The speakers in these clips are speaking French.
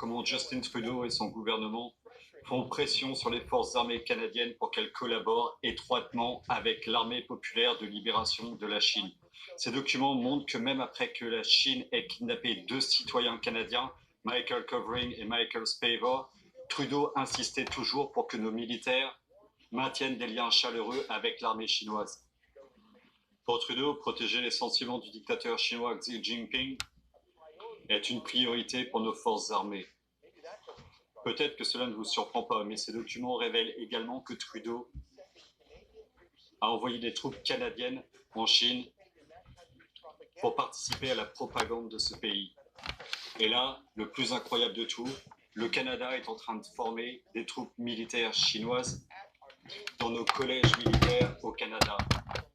comment Justin Trudeau et son gouvernement font pression sur les forces armées canadiennes pour qu'elles collaborent étroitement avec l'armée populaire de libération de la Chine. Ces documents montrent que même après que la Chine ait kidnappé 2 citoyens canadiens, Michael Covering et Michael Spavor, Trudeau insistait toujours pour que nos militaires maintiennent des liens chaleureux avec l'armée chinoise. Pour Trudeau, protéger les sentiments du dictateur chinois Xi Jinping est une priorité pour nos forces armées. Peut-être que cela ne vous surprend pas, mais ces documents révèlent également que Trudeau a envoyé des troupes canadiennes en Chine pour participer à la propagande de ce pays. Et là, le plus incroyable de tout, le Canada est en train de former des troupes militaires chinoises dans nos collèges militaires au Canada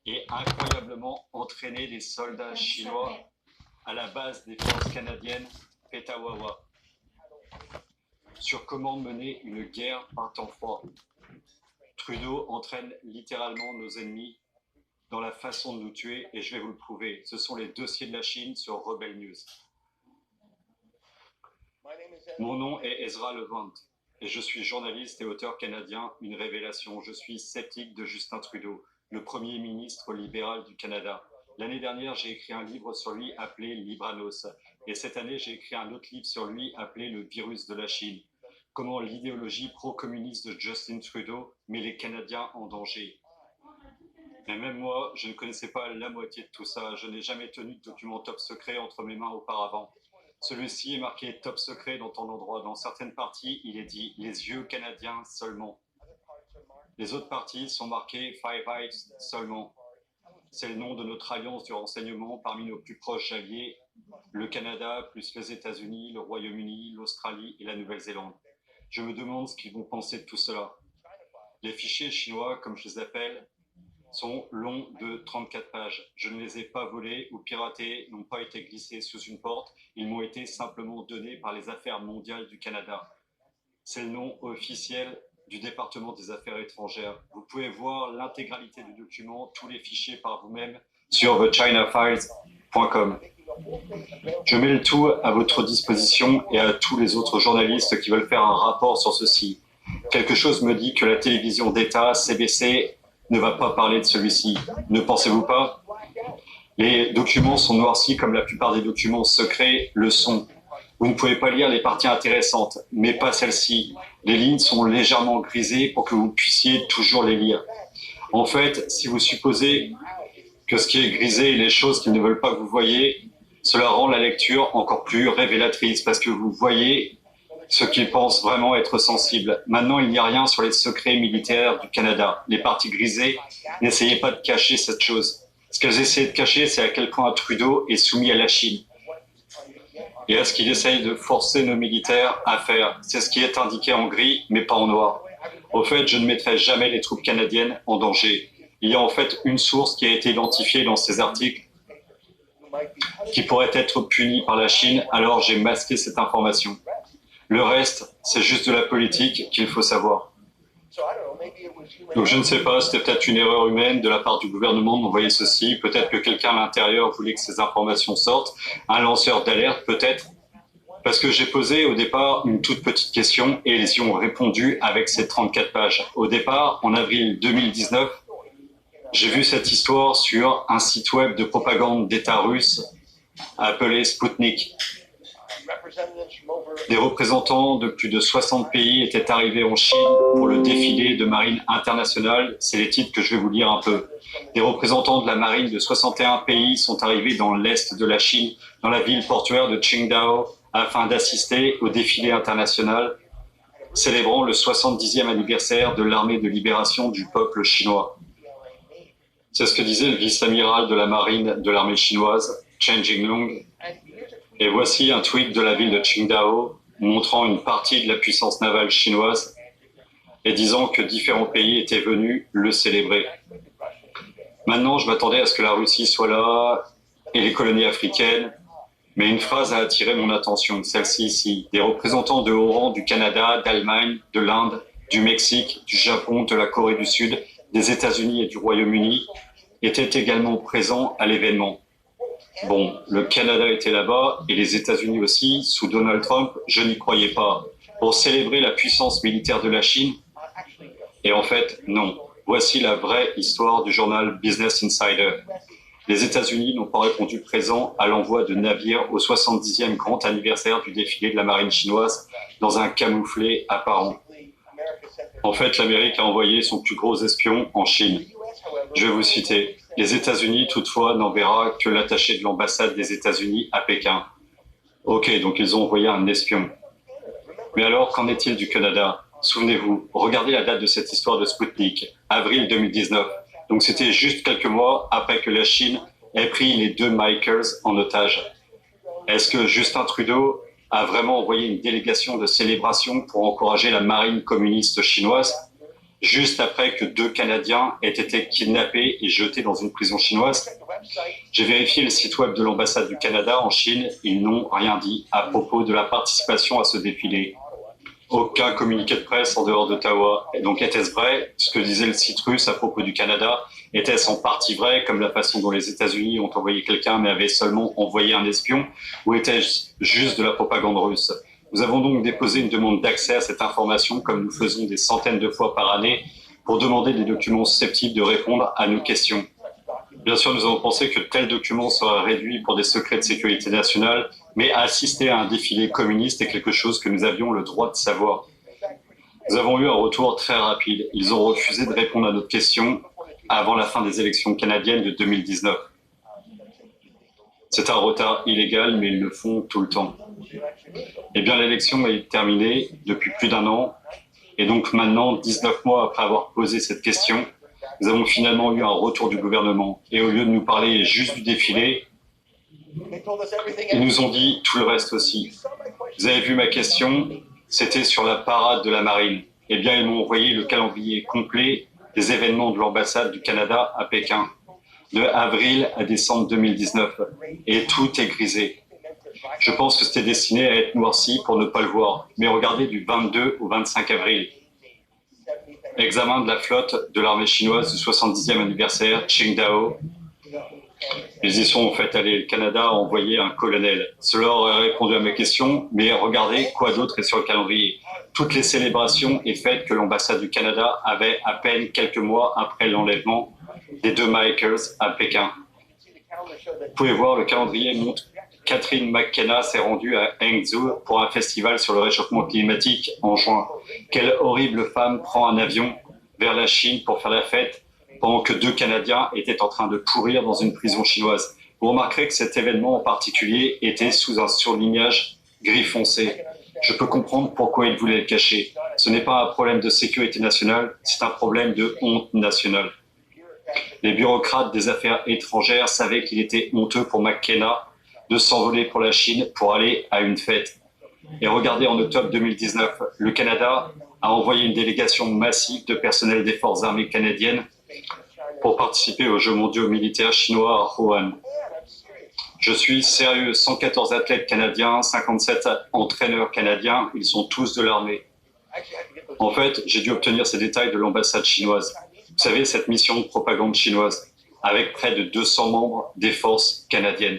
et incroyablement entraîner des soldats chinois à la base des forces canadiennes Petawawa sur comment mener une guerre par temps froid. Trudeau entraîne littéralement nos ennemis dans la façon de nous tuer et je vais vous le prouver. Ce sont les dossiers de la Chine sur Rebel News. Mon nom est Ezra Levant et je suis journaliste et auteur canadien. Une révélation, je suis sceptique de Justin Trudeau, le premier ministre libéral du Canada. L'année dernière, j'ai écrit un livre sur lui appelé Libranos. Et cette année, j'ai écrit un autre livre sur lui appelé Le virus de la Chine. Comment l'idéologie pro-communiste de Justin Trudeau met les Canadiens en danger. Mais même moi, je ne connaissais pas la moitié de tout ça. Je n'ai jamais tenu de document top secret entre mes mains auparavant. Celui-ci est marqué top secret dans ton endroit. Dans certaines parties, il est dit les yeux canadiens seulement. Les autres parties sont marquées Five Eyes seulement. C'est le nom de notre alliance du renseignement parmi nos plus proches alliés, le Canada, plus les États-Unis, le Royaume-Uni, l'Australie et la Nouvelle-Zélande. Je me demande ce qu'ils vont penser de tout cela. Les fichiers chinois, comme je les appelle, sont longs de 34 pages. Je ne les ai pas volés ou piratés, n'ont pas été glissés sous une porte. Ils m'ont été simplement donnés par les Affaires mondiales du Canada. C'est le nom officiel du département des Affaires étrangères. Vous pouvez voir l'intégralité du document, tous les fichiers par vous-même sur thechinafiles.com. Je mets le tout à votre disposition et à tous les autres journalistes qui veulent faire un rapport sur ceci. Quelque chose me dit que la télévision d'État, CBC, ne va pas parler de celui-ci. Ne pensez-vous pas? Les documents sont noircis comme la plupart des documents secrets le sont. Vous ne pouvez pas lire les parties intéressantes, mais pas celles-ci. Les lignes sont légèrement grisées pour que vous puissiez toujours les lire. En fait, si vous supposez que ce qui est grisé est les choses qu'ils ne veulent pas que vous voyez, cela rend la lecture encore plus révélatrice parce que vous voyez ce qu'ils pensent vraiment être sensibles. Maintenant, il n'y a rien sur les secrets militaires du Canada. Les parties grisées, n'essayez pas de cacher cette chose. Ce qu'elles essaient de cacher, c'est à quel point Trudeau est soumis à la Chine et à ce qu'il essaye de forcer nos militaires à faire. C'est ce qui est indiqué en gris, mais pas en noir. Au fait, je ne mettrai jamais les troupes canadiennes en danger. Il y a en fait une source qui a été identifiée dans ces articles qui pourrait être punie par la Chine, alors j'ai masqué cette information. Le reste, c'est juste de la politique qu'il faut savoir. Donc je ne sais pas, c'était peut-être une erreur humaine de la part du gouvernement d'envoyer ceci. Peut-être que quelqu'un à l'intérieur voulait que ces informations sortent. Un lanceur d'alerte, peut-être. Parce que j'ai posé au départ une toute petite question et ils y ont répondu avec ces 34 pages. Au départ, en avril 2019, j'ai vu cette histoire sur un site web de propagande d'État russe appelé Sputnik. Des représentants de plus de 60 pays étaient arrivés en Chine pour le défilé de marine internationale. C'est les titres que je vais vous lire un peu. Des représentants de la marine de 61 pays sont arrivés dans l'est de la Chine, dans la ville portuaire de Qingdao, afin d'assister au défilé international célébrant le 70e anniversaire de l'armée de libération du peuple chinois. C'est ce que disait le vice-amiral de la marine de l'armée chinoise, Chen Jinglong. Et voici un tweet de la ville de Qingdao montrant une partie de la puissance navale chinoise et disant que différents pays étaient venus le célébrer. Maintenant, je m'attendais à ce que la Russie soit là et les colonies africaines, mais une phrase a attiré mon attention, celle-ci ici. Des représentants de haut rang du Canada, d'Allemagne, de l'Inde, du Mexique, du Japon, de la Corée du Sud, des États-Unis et du Royaume-Uni étaient également présents à l'événement. Bon, le Canada était là-bas et les États-Unis aussi. Sous Donald Trump, je n'y croyais pas. Pour célébrer la puissance militaire de la Chine, et en fait, non. Voici la vraie histoire du journal Business Insider. Les États-Unis n'ont pas répondu présent à l'envoi de navires au 70e grand anniversaire du défilé de la marine chinoise dans un camouflet apparent. En fait, l'Amérique a envoyé son plus gros espion en Chine. Je vais vous citer. Les États-Unis, toutefois, n'enverra que l'attaché de l'ambassade des États-Unis à Pékin. Ok, donc ils ont envoyé un espion. Mais alors, qu'en est-il du Canada? Souvenez-vous, regardez la date de cette histoire de Sputnik, avril 2019. Donc c'était juste quelques mois après que la Chine ait pris les deux Michaels en otage. Est-ce que Justin Trudeau a vraiment envoyé une délégation de célébration pour encourager la marine communiste chinoise, juste après que deux Canadiens aient été kidnappés et jetés dans une prison chinoise? J'ai vérifié le site web de l'ambassade du Canada en Chine, ils n'ont rien dit à propos de la participation à ce défilé. Aucun communiqué de presse en dehors d'Ottawa. Et donc était-ce vrai, ce que disait le site russe à propos du Canada? Était-ce en partie vrai, comme la façon dont les États-Unis ont envoyé quelqu'un mais avaient seulement envoyé un espion? Ou était-ce juste de la propagande russe? Nous avons donc déposé une demande d'accès à cette information, comme nous faisons des centaines de fois par année, pour demander des documents susceptibles de répondre à nos questions. Bien sûr, nous avons pensé que tel document sera réduit pour des secrets de sécurité nationale, mais assister à un défilé communiste est quelque chose que nous avions le droit de savoir. Nous avons eu un retour très rapide. Ils ont refusé de répondre à notre question avant la fin des élections canadiennes de 2019. C'est un retard illégal, mais ils le font tout le temps. Eh bien, l'élection est terminée depuis plus d'un an, et donc maintenant, 19 mois après avoir posé cette question, nous avons finalement eu un retour du gouvernement. Et au lieu de nous parler juste du défilé, ils nous ont dit tout le reste aussi. Vous avez vu ma question, c'était sur la parade de la marine. Eh bien, ils m'ont envoyé le calendrier complet des événements de l'ambassade du Canada à Pékin, de avril à décembre 2019. Et tout est grisé. Je pense que c'était destiné à être noirci pour ne pas le voir. Mais regardez du 22 au 25 avril. Examen de la flotte de l'armée chinoise du 70e anniversaire, Qingdao. Ils y sont en fait allés. Le Canada a envoyé un colonel. Cela aurait répondu à mes questions, mais regardez quoi d'autre est sur le calendrier. Toutes les célébrations et fêtes que l'ambassade du Canada avait à peine quelques mois après l'enlèvement des deux Michaels à Pékin. Vous pouvez voir, le calendrier montre Catherine McKenna s'est rendue à Hangzhou pour un festival sur le réchauffement climatique en juin. Quelle horrible femme prend un avion vers la Chine pour faire la fête pendant que deux Canadiens étaient en train de pourrir dans une prison chinoise. Vous remarquerez que cet événement en particulier était sous un surlignage gris foncé. Je peux comprendre pourquoi ils voulaient le cacher. Ce n'est pas un problème de sécurité nationale, c'est un problème de honte nationale. Les bureaucrates des affaires étrangères savaient qu'il était honteux pour McKenna de s'envoler pour la Chine pour aller à une fête. Et regardez, en octobre 2019, le Canada a envoyé une délégation massive de personnel des forces armées canadiennes pour participer aux Jeux mondiaux militaires chinois à Roanne. Je suis sérieux, 114 athlètes canadiens, 57 entraîneurs canadiens, ils sont tous de l'armée. En fait, j'ai dû obtenir ces détails de l'ambassade chinoise. Vous savez, cette mission de propagande chinoise, avec près de 200 membres des forces canadiennes.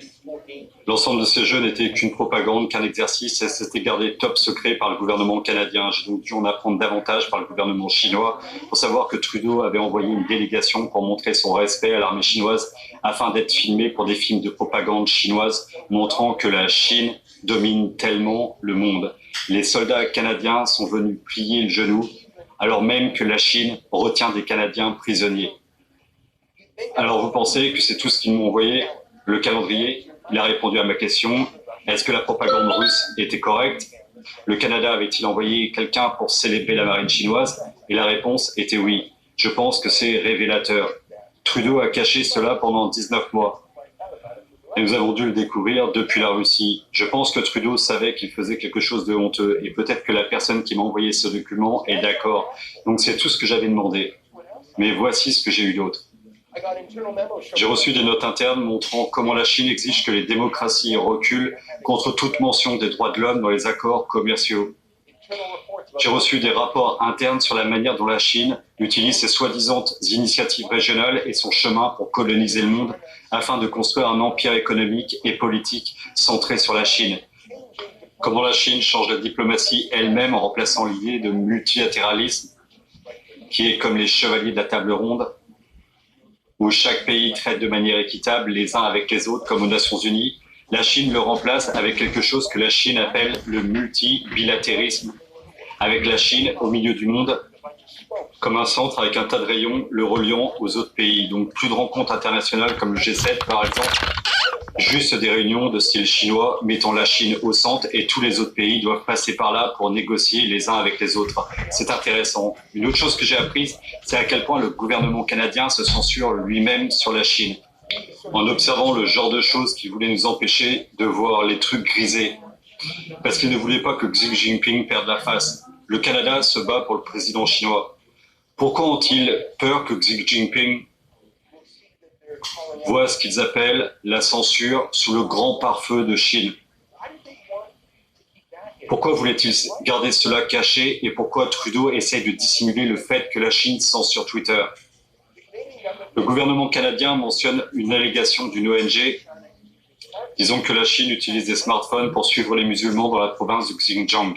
L'ensemble de ces jeux n'était qu'une propagande, qu'un exercice, et c'était gardé top secret par le gouvernement canadien. J'ai donc dû en apprendre davantage par le gouvernement chinois pour savoir que Trudeau avait envoyé une délégation pour montrer son respect à l'armée chinoise afin d'être filmé pour des films de propagande chinoise montrant que la Chine domine tellement le monde. Les soldats canadiens sont venus plier le genou alors même que la Chine retient des Canadiens prisonniers. Alors vous pensez que c'est tout ce qu'ils m'ont envoyé, le calendrier? Il a répondu à ma question. Est-ce que la propagande russe était correcte? Le Canada avait-il envoyé quelqu'un pour célébrer la marine chinoise? Et la réponse était oui. Je pense que c'est révélateur. Trudeau a caché cela pendant 19 mois. Et nous avons dû le découvrir depuis la Russie. Je pense que Trudeau savait qu'il faisait quelque chose de honteux. Et peut-être que la personne qui m'a envoyé ce document est d'accord. Donc c'est tout ce que j'avais demandé. Mais voici ce que j'ai eu d'autre. J'ai reçu des notes internes montrant comment la Chine exige que les démocraties reculent contre toute mention des droits de l'homme dans les accords commerciaux. J'ai reçu des rapports internes sur la manière dont la Chine utilise ses soi-disant initiatives régionales et son chemin pour coloniser le monde afin de construire un empire économique et politique centré sur la Chine. Comment la Chine change la diplomatie elle-même en remplaçant l'idée de multilatéralisme qui est comme les chevaliers de la table ronde, où chaque pays traite de manière équitable les uns avec les autres, comme aux Nations Unies. La Chine le remplace avec quelque chose que la Chine appelle le multibilatérisme, avec la Chine au milieu du monde, comme un centre avec un tas de rayons le reliant aux autres pays. Donc plus de rencontres internationales comme le G7 par exemple, juste des réunions de style chinois mettant la Chine au centre et tous les autres pays doivent passer par là pour négocier les uns avec les autres. C'est intéressant. Une autre chose que j'ai apprise, c'est à quel point le gouvernement canadien se censure lui-même sur la Chine, en observant le genre de choses qui voulaient nous empêcher de voir les trucs grisés, parce qu'il ne voulait pas que Xi Jinping perde la face. Le Canada se bat pour le président chinois. Pourquoi ont-ils peur que Xi Jinping voit ce qu'ils appellent la censure sous le grand pare-feu de Chine? Pourquoi voulait-il garder cela caché et pourquoi Trudeau essaye de dissimuler le fait que la Chine censure Twitter? Le gouvernement canadien mentionne une allégation d'une ONG disant que la Chine utilise des smartphones pour suivre les musulmans dans la province du Xinjiang.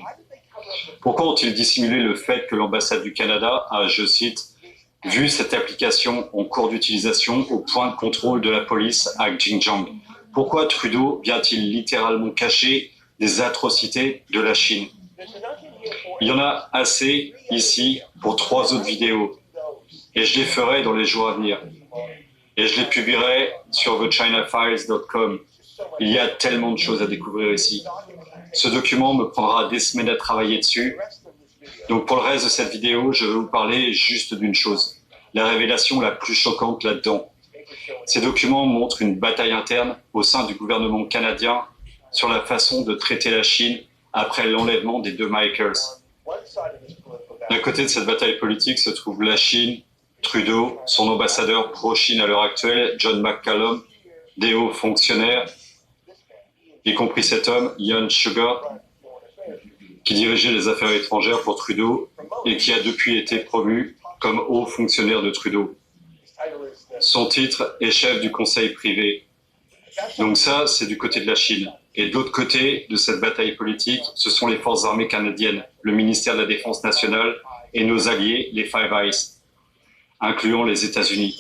Pourquoi ont-ils dissimulé le fait que l'ambassade du Canada a, je cite, vu cette application en cours d'utilisation au point de contrôle de la police à Xinjiang? Pourquoi Trudeau vient-il littéralement cacher des atrocités de la Chine? Il y en a assez ici pour 3 autres vidéos et je les ferai dans les jours à venir et je les publierai sur thechinafiles.com. Il y a tellement de choses à découvrir ici. Ce document me prendra des semaines à travailler dessus. Donc pour le reste de cette vidéo, je vais vous parler juste d'une chose, la révélation la plus choquante là-dedans. Ces documents montrent une bataille interne au sein du gouvernement canadien sur la façon de traiter la Chine après l'enlèvement des 2 Michaels. D'un côté de cette bataille politique se trouve la Chine, Trudeau, son ambassadeur pro-Chine à l'heure actuelle, John McCallum, des hauts fonctionnaires, y compris cet homme, Ian Sugar, qui dirigeait les affaires étrangères pour Trudeau et qui a depuis été promu comme haut fonctionnaire de Trudeau. Son titre est chef du conseil privé. Donc ça, c'est du côté de la Chine. Et de l'autre côté de cette bataille politique, ce sont les forces armées canadiennes, le ministère de la Défense nationale et nos alliés, les Five Eyes, incluant les États-Unis.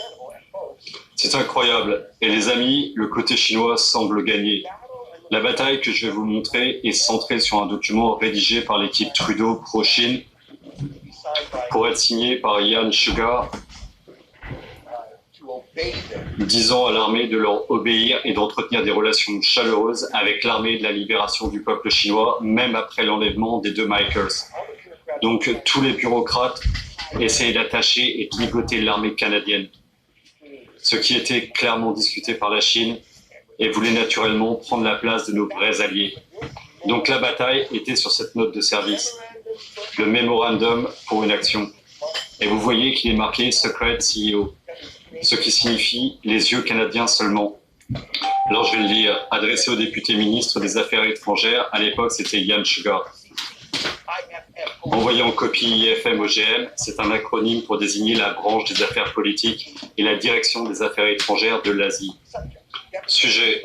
C'est incroyable. Et les amis, le côté chinois semble gagner. La bataille que je vais vous montrer est centrée sur un document rédigé par l'équipe Trudeau pro-Chine pour être signé par Ian Sugar, disant à l'armée de leur obéir et d'entretenir des relations chaleureuses avec l'armée de la libération du peuple chinois, même après l'enlèvement des 2 Michaels. Donc tous les bureaucrates essayaient d'attacher et de ligoter l'armée canadienne, ce qui était clairement discuté par la Chine et voulait naturellement prendre la place de nos vrais alliés. Donc la bataille était sur cette note de service, le Memorandum pour une action. Et vous voyez qu'il est marqué Secret CEO, ce qui signifie les yeux canadiens seulement. Alors je vais le lire, adressé au député ministre des Affaires étrangères, à l'époque c'était Ian Sugar. Envoyé en copie IFM-OGM, c'est un acronyme pour désigner la branche des affaires politiques et la direction des affaires étrangères de l'Asie. Sujet,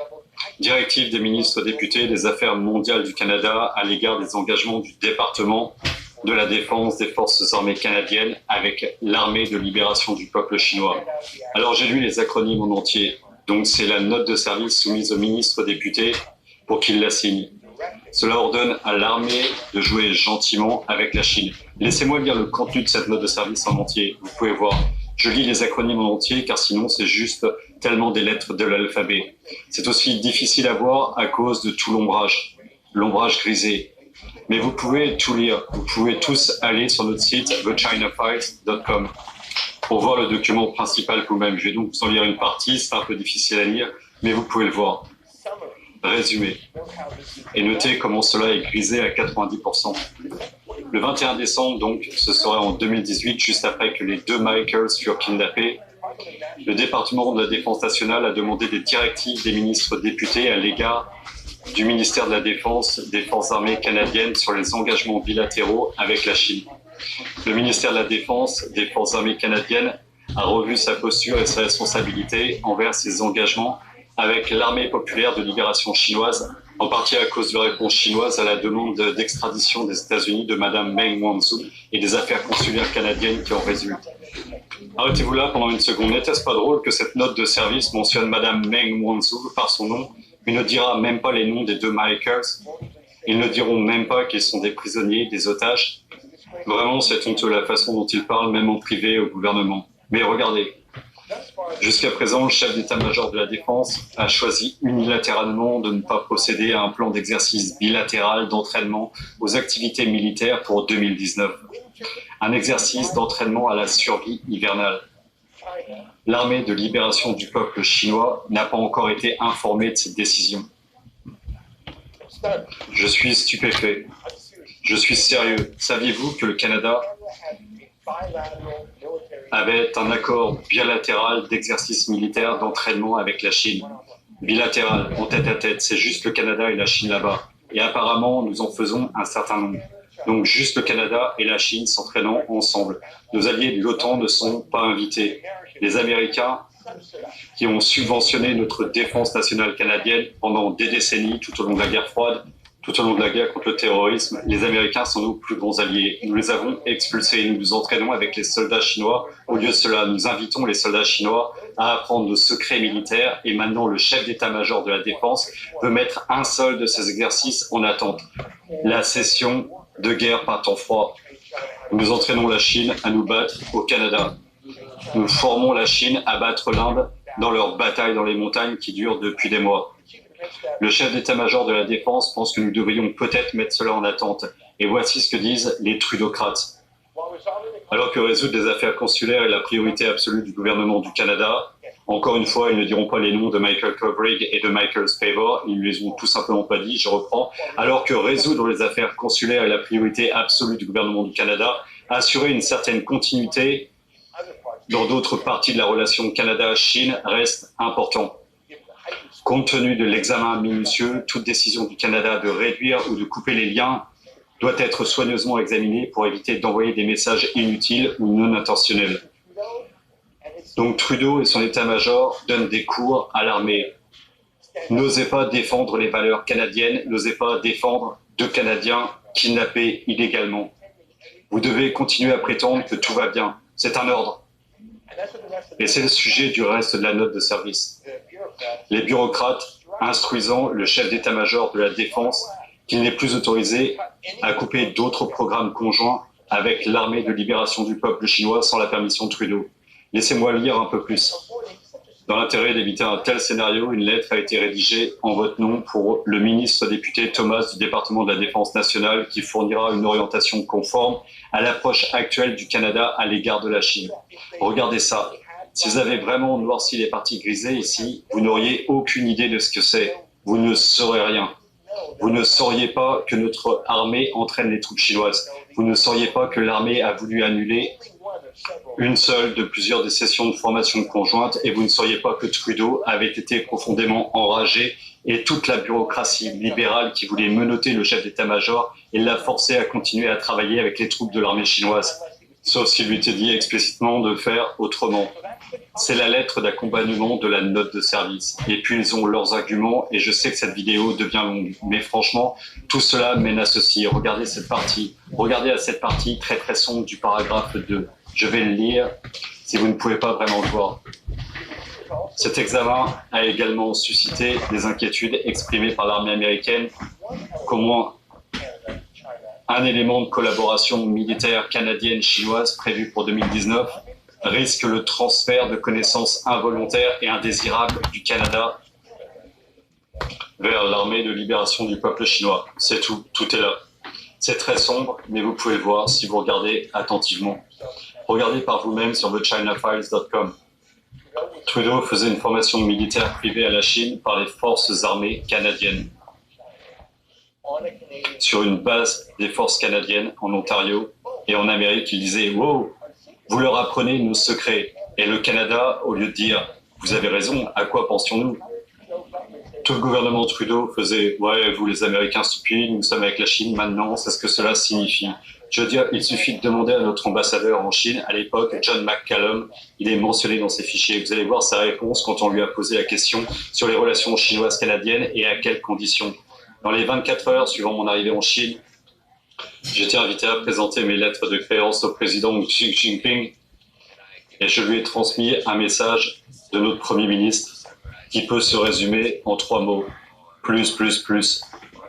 directive des ministres députés des Affaires mondiales du Canada à l'égard des engagements du département de la défense des forces armées canadiennes avec l'armée de libération du peuple chinois. Alors j'ai lu les acronymes en entier, donc c'est la note de service soumise au ministre député pour qu'il la signe. Cela ordonne à l'armée de jouer gentiment avec la Chine. Laissez-moi lire le contenu de cette note de service en entier, vous pouvez voir. Je lis les acronymes en entier car sinon c'est juste tellement des lettres de l'alphabet. C'est aussi difficile à voir à cause de tout l'ombrage grisé. Mais vous pouvez tout lire, vous pouvez tous aller sur notre site thechinafiles.com pour voir le document principal vous-même. Je vais donc vous en lire une partie, c'est un peu difficile à lire, mais vous pouvez le voir. Résumé. Et notez comment cela est grisé à 90%. Le 21 décembre, donc, ce sera en 2018, juste après que les 2 Michaels furent kidnappés, le département de la Défense nationale a demandé des directives des ministres députés à l'égard du ministère de la Défense des Forces armées canadiennes sur les engagements bilatéraux avec la Chine. Le ministère de la Défense des Forces armées canadiennes a revu sa posture et ses responsabilités envers ses engagements avec l'armée populaire de libération chinoise, en partie à cause de la réponse chinoise à la demande d'extradition des États-Unis de Mme Meng Wanzhou et des affaires consulaires canadiennes qui en résultent. Arrêtez-vous là pendant une seconde. N'était-ce pas drôle que cette note de service mentionne Mme Meng Wanzhou par son nom, mais ne dira même pas les noms des deux Michaels? Ils ne diront même pas qu'ils sont des prisonniers, des otages. Vraiment, c'est honteux la façon dont ils parlent, même en privé, au gouvernement. Mais regardez, jusqu'à présent, le chef d'état-major de la Défense a choisi unilatéralement de ne pas procéder à un plan d'exercice bilatéral d'entraînement aux activités militaires pour 2019. Un exercice d'entraînement à la survie hivernale. L'armée de libération du peuple chinois n'a pas encore été informée de cette décision. Je suis stupéfait. Je suis sérieux. Saviez-vous que le Canada avait un accord bilatéral d'exercice militaire d'entraînement avec la Chine? Bilatéral, en tête à tête, c'est juste le Canada et la Chine là-bas. Et apparemment, nous en faisons un certain nombre. Donc juste le Canada et la Chine s'entraînant ensemble. Nos alliés de l'OTAN ne sont pas invités. Les Américains, qui ont subventionné notre défense nationale canadienne pendant des décennies tout au long de la guerre froide, tout au long de la guerre contre le terrorisme, les Américains sont nos plus grands alliés. Nous les avons expulsés. Nous nous entraînons avec les soldats chinois. Au lieu de cela, nous invitons les soldats chinois à apprendre nos secrets militaires. Et maintenant, le chef d'état-major de la Défense veut mettre un seul de ces exercices en attente. La cession de guerre par temps froid. Nous entraînons la Chine à nous battre au Canada. Nous formons la Chine à battre l'Inde dans leur bataille dans les montagnes qui dure depuis des mois. Le chef d'état-major de la Défense pense que nous devrions peut-être mettre cela en attente. Et voici ce que disent les trudocrates. Alors que résoudre des affaires consulaires est la priorité absolue du gouvernement du Canada, encore une fois, ils ne diront pas les noms de Michael Kovrig et de Michael Spavor, ils ne les ont tout simplement pas dit, je reprends. Alors que résoudre les affaires consulaires est la priorité absolue du gouvernement du Canada, assurer une certaine continuité dans d'autres parties de la relation Canada-Chine reste important. Compte tenu de l'examen minutieux, toute décision du Canada de réduire ou de couper les liens doit être soigneusement examinée pour éviter d'envoyer des messages inutiles ou non intentionnels. Donc Trudeau et son état-major donnent des cours à l'armée. N'osez pas défendre les valeurs canadiennes, n'osez pas défendre deux Canadiens kidnappés illégalement. Vous devez continuer à prétendre que tout va bien. C'est un ordre. Et c'est le sujet du reste de la note de service. Les bureaucrates instruisant le chef d'état-major de la Défense qu'il n'est plus autorisé à couper d'autres programmes conjoints avec l'armée de libération du peuple chinois sans la permission de Trudeau. Laissez-moi lire un peu plus. Dans l'intérêt d'éviter un tel scénario, une lettre a été rédigée en votre nom pour le ministre député Thomas du département de la Défense nationale qui fournira une orientation conforme à l'approche actuelle du Canada à l'égard de la Chine. Regardez ça. Si vous avez vraiment noirci les parties grisées ici, vous n'auriez aucune idée de ce que c'est. Vous ne saurez rien. Vous ne sauriez pas que notre armée entraîne les troupes chinoises. Vous ne sauriez pas que l'armée a voulu annuler une seule de plusieurs des sessions de formation conjointe et vous ne sauriez pas que Trudeau avait été profondément enragé et toute la bureaucratie libérale qui voulait menotter le chef d'état-major et l'a forcé à continuer à travailler avec les troupes de l'armée chinoise. Sauf s'il lui était dit explicitement de faire autrement. C'est la lettre d'accompagnement de la note de service. Et puis ils ont leurs arguments et je sais que cette vidéo devient longue. Mais franchement, tout cela mène à ceci. Regardez cette partie. Regardez à cette partie très très sombre du paragraphe 2. Je vais le lire si vous ne pouvez pas vraiment le voir. Cet examen a également suscité des inquiétudes exprimées par l'armée américaine qu'au moins un élément de collaboration militaire canadienne-chinoise prévu pour 2019 risque le transfert de connaissances involontaires et indésirables du Canada vers l'armée de libération du peuple chinois. C'est tout, tout est là. C'est très sombre, mais vous pouvez le voir si vous regardez attentivement. Regardez par vous-même sur thechinafiles.com. Trudeau faisait une formation militaire privée à la Chine par les forces armées canadiennes. Sur une base des forces canadiennes en Ontario et en Amérique, il disait « Wow, vous leur apprenez nos secrets ». Et le Canada, au lieu de dire « Vous avez raison, à quoi pensions-nous » Tout le gouvernement Trudeau faisait « Ouais, vous les Américains stupides, nous sommes avec la Chine maintenant, c'est ce que cela signifie ». Je veux dire, il suffit de demander à notre ambassadeur en Chine, à l'époque, John McCallum, il est mentionné dans ses fichiers. Vous allez voir sa réponse quand on lui a posé la question sur les relations chinoises-canadiennes et à quelles conditions. Dans les 24 heures suivant mon arrivée en Chine, j'étais invité à présenter mes lettres de créance au président Xi Jinping et je lui ai transmis un message de notre Premier ministre qui peut se résumer en 3 mots. Plus,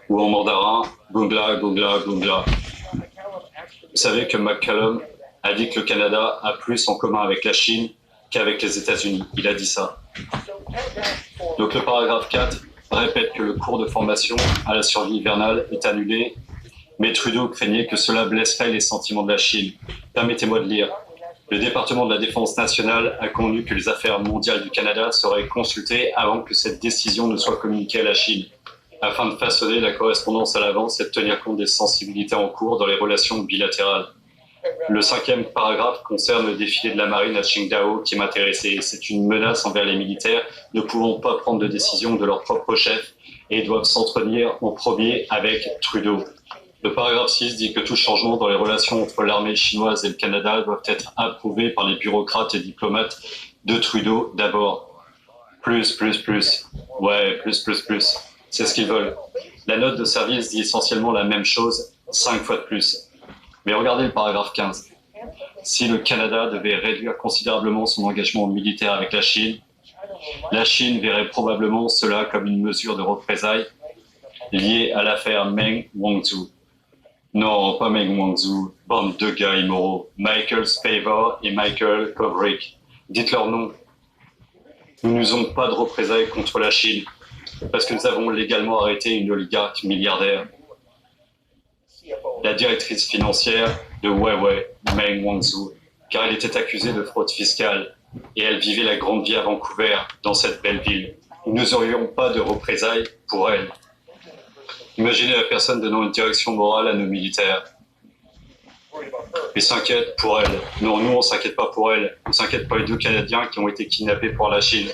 ou en mandarin, gongla, gongla, gongla. Vous savez que McCallum a dit que le Canada a plus en commun avec la Chine qu'avec les États-Unis. Il a dit ça. Donc le paragraphe 4 répète que le cours de formation à la survie hivernale est annulé, mais Trudeau craignait que cela blesserait les sentiments de la Chine. Permettez-moi de lire. Le département de la Défense nationale a convenu que les affaires mondiales du Canada seraient consultées avant que cette décision ne soit communiquée à la Chine, afin de façonner la correspondance à l'avance et de tenir compte des sensibilités en cours dans les relations bilatérales. Le 5e paragraphe concerne le défilé de la marine à Qingdao qui m'intéressait. C'est une menace envers les militaires ne pouvant pas prendre de décision de leur propre chef et doivent s'entretenir en premier avec Trudeau. Le paragraphe 6 dit que tout changement dans les relations entre l'armée chinoise et le Canada doivent être approuvés par les bureaucrates et diplomates de Trudeau d'abord. Plus. Ouais, plus. C'est ce qu'ils veulent. La note de service dit essentiellement la même chose, 5 fois de plus. Mais regardez le paragraphe 15. Si le Canada devait réduire considérablement son engagement militaire avec la Chine verrait probablement cela comme une mesure de représailles liée à l'affaire Meng Wanzhou. Non, pas Meng Wanzhou, bande de gars immoraux, Michael Spavor et Michael Kovrig. Dites leur nom. Nous n'usons pas de représailles contre la Chine, parce que nous avons légalement arrêté une oligarque milliardaire. La directrice financière de Huawei, Meng Wanzhou, car elle était accusée de fraude fiscale et elle vivait la grande vie à Vancouver, dans cette belle ville. Nous n'aurions pas de représailles pour elle. Imaginez la personne donnant une direction morale à nos militaires. Ils s'inquiètent pour elle. Non, nous on ne s'inquiète pas pour elle. On s'inquiète pour les 2 Canadiens qui ont été kidnappés pour la Chine.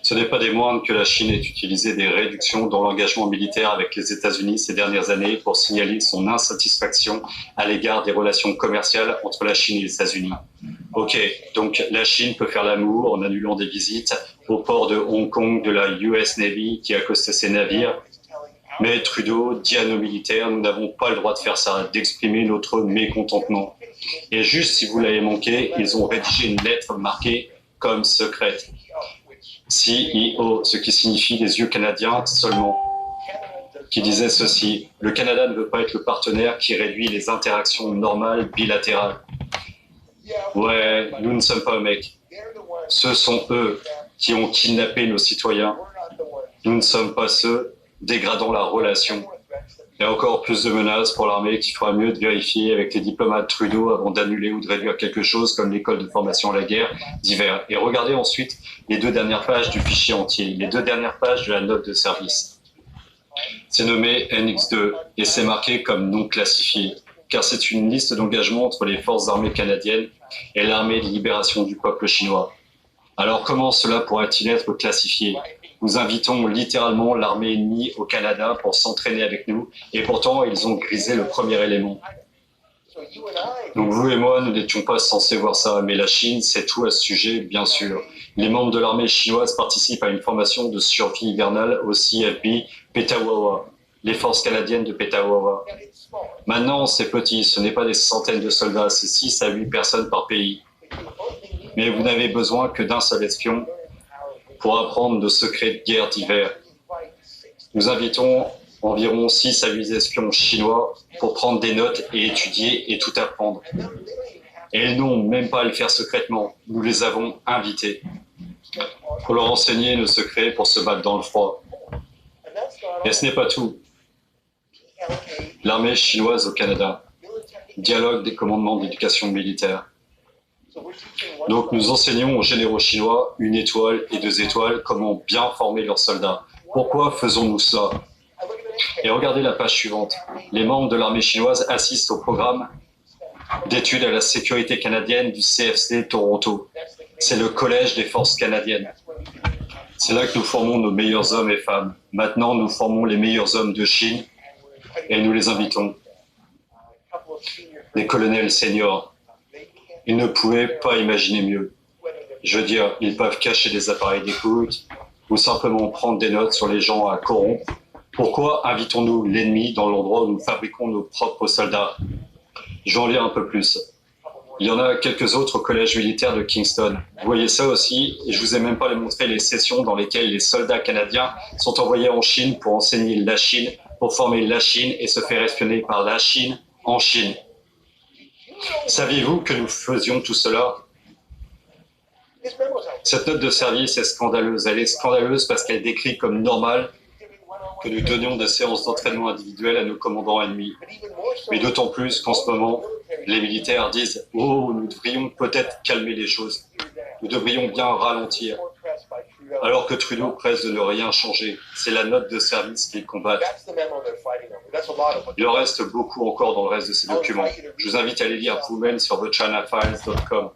Ce n'est pas des moindres que la Chine ait utilisé des réductions dans l'engagement militaire avec les États-Unis ces dernières années pour signaler son insatisfaction à l'égard des relations commerciales entre la Chine et les États-Unis. Ok, donc la Chine peut faire l'amour en annulant des visites au port de Hong Kong de la US Navy qui accostait ses navires. Mais Trudeau dit à nos militaires, nous n'avons pas le droit de faire ça, d'exprimer notre mécontentement. Et juste si vous l'avez manqué, ils ont rédigé une lettre marquée comme secrète. CEO, ce qui signifie les yeux canadiens seulement, qui disait ceci, le Canada ne veut pas être le partenaire qui réduit les interactions normales bilatérales. Ouais, nous ne sommes pas un mec. Ce sont eux qui ont kidnappé nos citoyens. Nous ne sommes pas ceux dégradant la relation. Il y a encore plus de menaces pour l'armée qu'il fera mieux de vérifier avec les diplomates Trudeau avant d'annuler ou de réduire quelque chose comme l'école de formation à la guerre d'hiver. Et regardez ensuite les 2 dernières pages du fichier entier, les 2 dernières pages de la note de service. C'est nommé NX2 et c'est marqué comme non classifié, car c'est une liste d'engagement entre les forces armées canadiennes et l'armée de libération du peuple chinois. Alors comment cela pourrait-il être classifié ? Nous invitons littéralement l'armée ennemie au Canada pour s'entraîner avec nous, et pourtant ils ont grisé le premier élément. Donc vous et moi, nous n'étions pas censés voir ça, mais la Chine sait tout à ce sujet, bien sûr. Les membres de l'armée chinoise participent à une formation de survie hivernale au CFB Petawawa, les forces canadiennes de Petawawa. Maintenant, c'est petit, ce n'est pas des centaines de soldats, c'est 6 à 8 personnes par pays. Mais vous n'avez besoin que d'un seul espion pour apprendre de secrets de guerre d'hiver. Nous invitons environ 6 à 8 espions chinois pour prendre des notes et étudier et tout apprendre. Et ils n'ont même pas à le faire secrètement, nous les avons invités pour leur enseigner nos secrets pour se battre dans le froid. Et ce n'est pas tout. L'armée chinoise au Canada, dialogue des commandements d'éducation militaire. Donc nous enseignons aux généraux chinois 1 étoile et 2 étoiles comment bien former leurs soldats. Pourquoi faisons-nous ça? Et regardez la page suivante. Les membres de l'armée chinoise assistent au programme d'études à la sécurité canadienne du CFC Toronto. C'est le collège des forces canadiennes. C'est là que nous formons nos meilleurs hommes et femmes. Maintenant, nous formons les meilleurs hommes de Chine et nous les invitons. Les colonels seniors, ils ne pouvaient pas imaginer mieux. Je veux dire, ils peuvent cacher des appareils d'écoute ou simplement prendre des notes sur les gens à corrompre. Pourquoi invitons-nous l'ennemi dans l'endroit où nous fabriquons nos propres soldats? Je vais en lire un peu plus. Il y en a quelques autres au collège militaire de Kingston. Vous voyez ça aussi, et je vous ai même pas montré les sessions dans lesquelles les soldats canadiens sont envoyés en Chine pour enseigner la Chine, pour former la Chine et se faire espionner par la Chine en Chine. Saviez-vous que nous faisions tout cela? Cette note de service est scandaleuse. Elle est scandaleuse parce qu'elle décrit comme normal que nous donnions des séances d'entraînement individuelles à nos commandants ennemis. Mais d'autant plus qu'en ce moment, les militaires disent « Oh, nous devrions peut-être calmer les choses. Nous devrions bien ralentir. » Alors que Trudeau presse de ne rien changer. C'est la note de service qu'ils combattent. Il en reste beaucoup encore dans le reste de ces documents. Je vous invite à les lire vous-même sur thechinafiles.com.